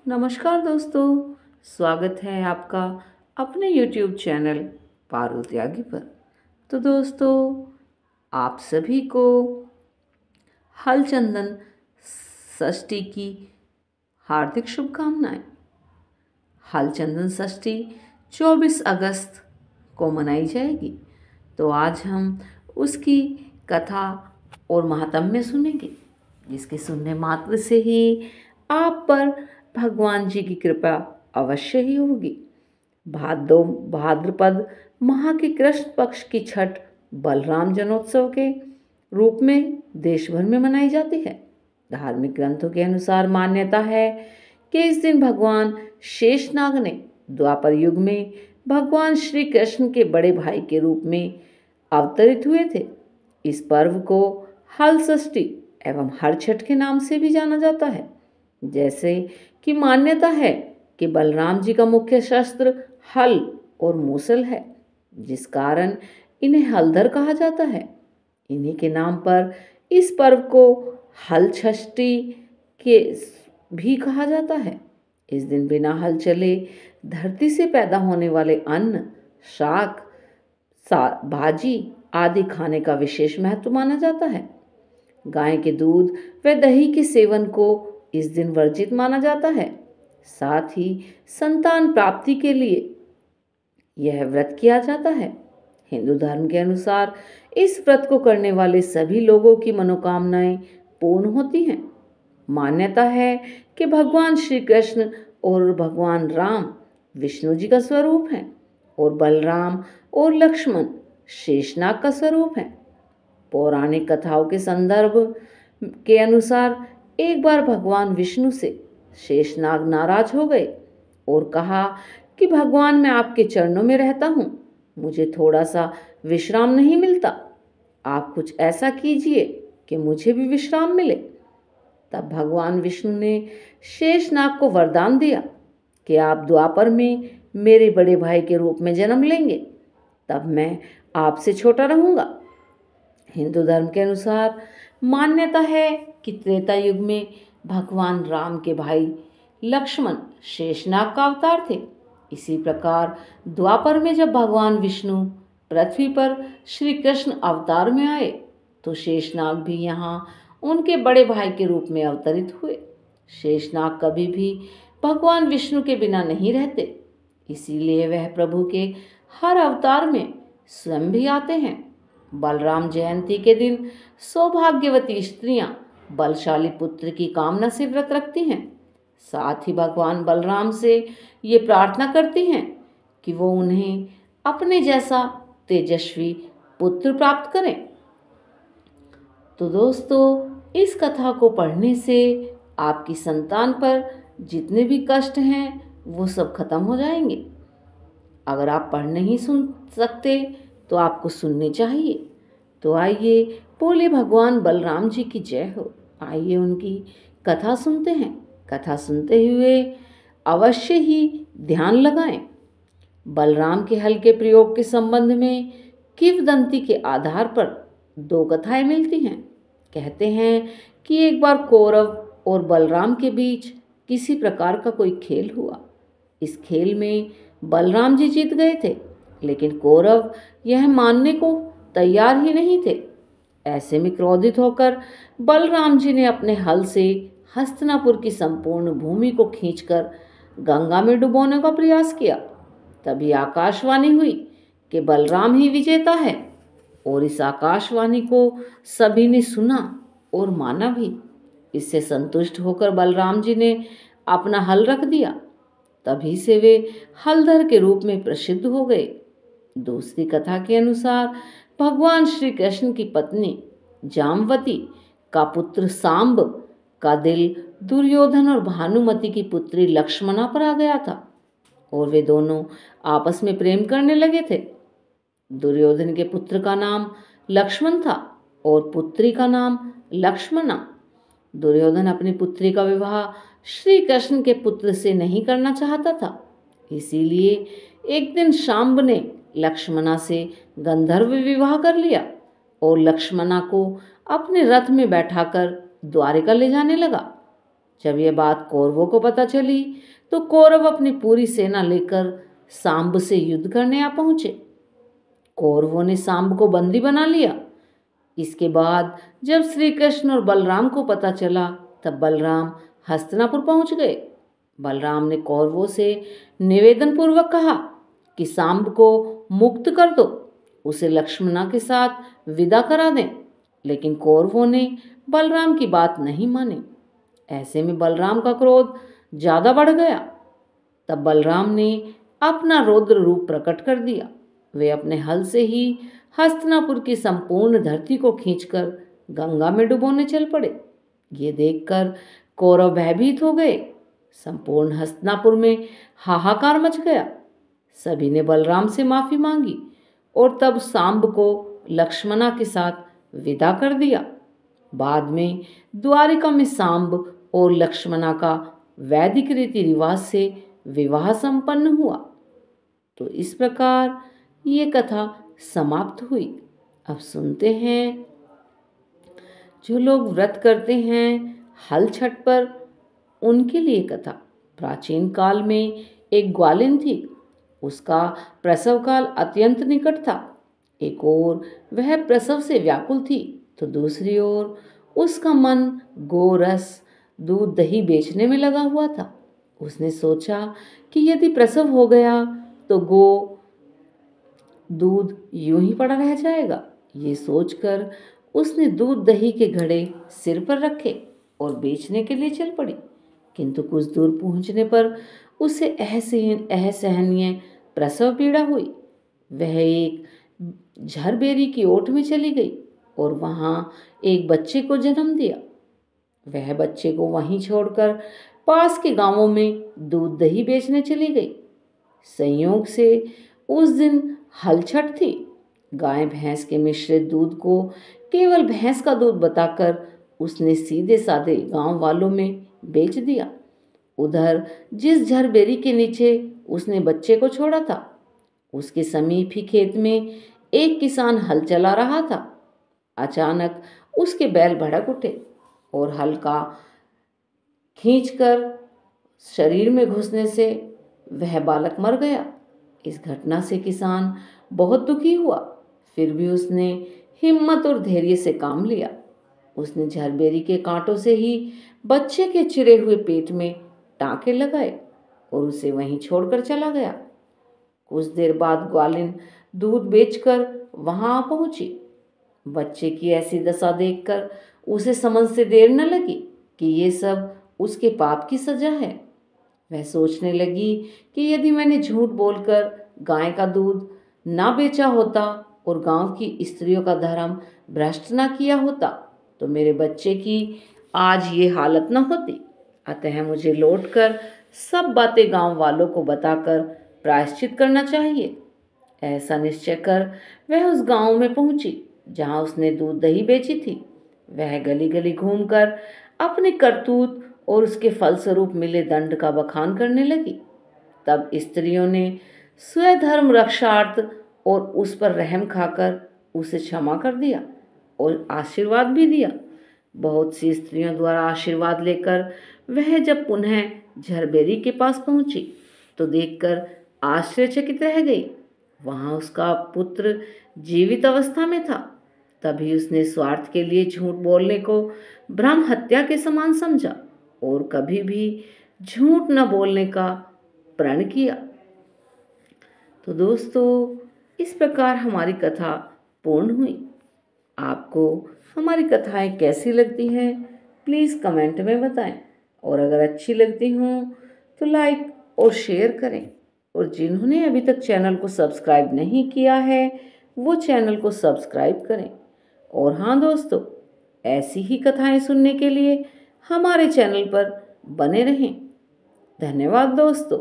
नमस्कार दोस्तों, स्वागत है आपका अपने YouTube चैनल पारुल त्यागी पर। तो दोस्तों, आप सभी को हलचंदन षष्ठी की हार्दिक शुभकामनाएं। हलचंदन षष्ठी 24 अगस्त को मनाई जाएगी। तो आज हम उसकी कथा और महात्म्य सुनेंगे, जिसके सुनने मात्र से ही आप पर भगवान जी की कृपा अवश्य ही होगी। भाद्रपद माह के कृष्ण पक्ष की छठ बलराम जन्मोत्सव के रूप में देश भर में मनाई जाती है। धार्मिक ग्रंथों के अनुसार मान्यता है कि इस दिन भगवान शेषनाग ने द्वापर युग में भगवान श्री कृष्ण के बड़े भाई के रूप में अवतरित हुए थे। इस पर्व को हल षष्ठी एवं हर छठ के नाम से भी जाना जाता है। जैसे कि मान्यता है कि बलराम जी का मुख्य शस्त्र हल और मूसल है, जिस कारण इन्हें हलधर कहा जाता है। इन्हीं के नाम पर इस पर्व को हल षष्ठी के भी कहा जाता है। इस दिन बिना हल चले धरती से पैदा होने वाले अन्न, शाक, भाजी आदि खाने का विशेष महत्व माना जाता है। गाय के दूध व दही के सेवन को इस दिन वर्जित माना जाता है। साथ ही संतान प्राप्ति के लिए यह व्रत किया जाता है। हिंदू धर्म के अनुसार इस व्रत को करने वाले सभी लोगों की मनोकामनाएं पूर्ण होती हैं। मान्यता है कि भगवान श्री कृष्ण और भगवान राम विष्णु जी का स्वरूप हैं और बलराम और लक्ष्मण शेषनाग का स्वरूप है। पौराणिक कथाओं के संदर्भ के अनुसार एक बार भगवान विष्णु से शेषनाग नाराज हो गए और कहा कि भगवान, मैं आपके चरणों में रहता हूँ, मुझे थोड़ा सा विश्राम नहीं मिलता। आप कुछ ऐसा कीजिए कि मुझे भी विश्राम मिले। तब भगवान विष्णु ने शेषनाग को वरदान दिया कि आप द्वापर में मेरे बड़े भाई के रूप में जन्म लेंगे, तब मैं आपसे छोटा रहूँगा। हिंदू धर्म के अनुसार मान्यता है कि त्रेता युग में भगवान राम के भाई लक्ष्मण शेषनाग का अवतार थे। इसी प्रकार द्वापर में जब भगवान विष्णु पृथ्वी पर श्री कृष्ण अवतार में आए तो शेषनाग भी यहाँ उनके बड़े भाई के रूप में अवतरित हुए। शेषनाग कभी भी भगवान विष्णु के बिना नहीं रहते, इसीलिए वह प्रभु के हर अवतार में स्वयं भी आते हैं। बलराम जयंती के दिन सौभाग्यवती स्त्रियां बलशाली पुत्र की कामना से व्रत रखती हैं। साथ ही भगवान बलराम से ये प्रार्थना करती हैं कि वो उन्हें अपने जैसा तेजस्वी पुत्र प्राप्त करें। तो दोस्तों, इस कथा को पढ़ने से आपकी संतान पर जितने भी कष्ट हैं वो सब खत्म हो जाएंगे। अगर आप पढ़ नहीं सुन सकते तो आपको सुननी चाहिए। तो आइए, बोले भगवान बलराम जी की जय हो। आइए उनकी कथा सुनते हैं। कथा सुनते हुए अवश्य ही ध्यान लगाएं। बलराम के हल के प्रयोग के संबंध में किंवदंती के आधार पर दो कथाएं मिलती हैं। कहते हैं कि एक बार कौरव और बलराम के बीच किसी प्रकार का कोई खेल हुआ। इस खेल में बलराम जी जीत गए थे, लेकिन कौरव यह मानने को तैयार ही नहीं थे। ऐसे में क्रोधित होकर बलराम जी ने अपने हल से हस्तिनापुर की संपूर्ण भूमि को खींचकर गंगा में डुबोने का प्रयास किया। तभी आकाशवाणी हुई कि बलराम ही विजेता है, और इस आकाशवाणी को सभी ने सुना और माना भी। इससे संतुष्ट होकर बलराम जी ने अपना हल रख दिया। तभी से वे हलधर के रूप में प्रसिद्ध हो गए। दूसरी कथा के अनुसार भगवान श्री कृष्ण की पत्नी जामवती का पुत्र सांब का दिल दुर्योधन और भानुमति की पुत्री लक्ष्मणा पर आ गया था और वे दोनों आपस में प्रेम करने लगे थे। दुर्योधन के पुत्र का नाम लक्ष्मण था और पुत्री का नाम लक्ष्मणा। दुर्योधन अपनी पुत्री का विवाह श्री कृष्ण के पुत्र से नहीं करना चाहता था, इसीलिए एक दिन शाम्ब ने लक्ष्मणा से गंधर्व विवाह कर लिया और लक्ष्मणा को अपने रथ में बैठाकर द्वारिका ले जाने लगा। जब यह बात कौरवों को पता चली तो कौरव अपनी पूरी सेना लेकर सांब से युद्ध करने आ पहुंचे। कौरवों ने सांब को बंदी बना लिया। इसके बाद जब श्री कृष्ण और बलराम को पता चला तब बलराम हस्तिनापुर पहुंच गए। बलराम ने कौरवों से निवेदन पूर्वक कहा कि सांब को मुक्त कर दो, उसे लक्ष्मणा के साथ विदा करा दें। लेकिन कौरवों ने बलराम की बात नहीं मानी। ऐसे में बलराम का क्रोध ज़्यादा बढ़ गया। तब बलराम ने अपना रौद्र रूप प्रकट कर दिया। वे अपने हल से ही हस्तिनापुर की संपूर्ण धरती को खींचकर गंगा में डुबोने चल पड़े। ये देखकर कौरव भयभीत हो गए। संपूर्ण हस्तिनापुर में हाहाकार मच गया। सभी ने बलराम से माफी मांगी और तब सांब को लक्ष्मणा के साथ विदा कर दिया। बाद में द्वारिका में सांब और लक्ष्मणा का वैदिक रीति रिवाज से विवाह संपन्न हुआ। तो इस प्रकार ये कथा समाप्त हुई। अब सुनते हैं, जो लोग व्रत करते हैं हल छठ पर, उनके लिए कथा। प्राचीन काल में एक ग्वालिन थी। उसका प्रसव काल अत्यंत निकट था। एक ओर वह प्रसव से व्याकुल थी तो दूसरी ओर उसका मन गोरस दूध दही बेचने में लगा हुआ था। उसने सोचा कि यदि प्रसव हो गया तो गो दूध यूं ही पड़ा रह जाएगा। ये सोचकर उसने दूध दही के घड़े सिर पर रखे और बेचने के लिए चल पड़ी। किंतु कुछ दूर पहुंचने पर उसे असहनीय प्रसव पीड़ा हुई। वह एक झरबेरी की ओट में चली गई और वहां एक बच्चे को जन्म दिया। वह बच्चे को वहीं छोड़कर पास के गांवों में दूध दही बेचने चली गई। संयोग से उस दिन हल छठ थी। गाय भैंस के मिश्रित दूध को केवल भैंस का दूध बताकर उसने सीधे साधे गांव वालों में बेच दिया। उधर जिस झरबेरी के नीचे उसने बच्चे को छोड़ा था, उसके समीप ही खेत में एक किसान हल चला रहा था। अचानक उसके बैल भड़क उठे और हल का खींचकर शरीर में घुसने से वह बालक मर गया। इस घटना से किसान बहुत दुखी हुआ। फिर भी उसने हिम्मत और धैर्य से काम लिया। उसने झरबेरी के कांटों से ही बच्चे के चिरे हुए पेट में टांके लगाए और उसे वहीं छोड़कर चला गया। कुछ देर बाद ग्वालिन दूध बेचकर वहां आ पहुंची। बच्चे की ऐसी दशा देखकर उसे समझ से देर न लगी कि ये सब उसके पाप की सजा है। वह सोचने लगी कि यदि मैंने झूठ बोलकर गाय का दूध ना बेचा होता और गांव की स्त्रियों का धर्म भ्रष्ट ना किया होता तो मेरे बच्चे की आज ये हालत न होती। अतः मुझे लौटकर सब बातें गांव वालों को बताकर प्रायश्चित करना चाहिए। ऐसा निश्चय कर वह उस गांव में पहुंची जहां उसने दूध दही बेची थी। वह गली गली घूमकर अपने करतूत और उसके फलस्वरूप मिले दंड का बखान करने लगी। तब स्त्रियों ने स्वधर्म रक्षार्थ और उस पर रहम खाकर उसे क्षमा कर दिया और आशीर्वाद भी दिया। बहुत सी स्त्रियों द्वारा आशीर्वाद लेकर वह जब पुनः झरबेरी के पास पहुंची तो देखकर आश्चर्यचकित रह गई। वहां उसका पुत्र जीवित अवस्था में था। तभी उसने स्वार्थ के लिए झूठ बोलने को ब्रह्म हत्या के समान समझा और कभी भी झूठ न बोलने का प्रण किया। तो दोस्तों, इस प्रकार हमारी कथा पूर्ण हुई। आपको हमारी कथाएं कैसी लगती हैं प्लीज़ कमेंट में बताएं और अगर अच्छी लगती हों तो लाइक और शेयर करें। और जिन्होंने अभी तक चैनल को सब्सक्राइब नहीं किया है वो चैनल को सब्सक्राइब करें। और हाँ दोस्तों, ऐसी ही कथाएं सुनने के लिए हमारे चैनल पर बने रहें। धन्यवाद दोस्तों।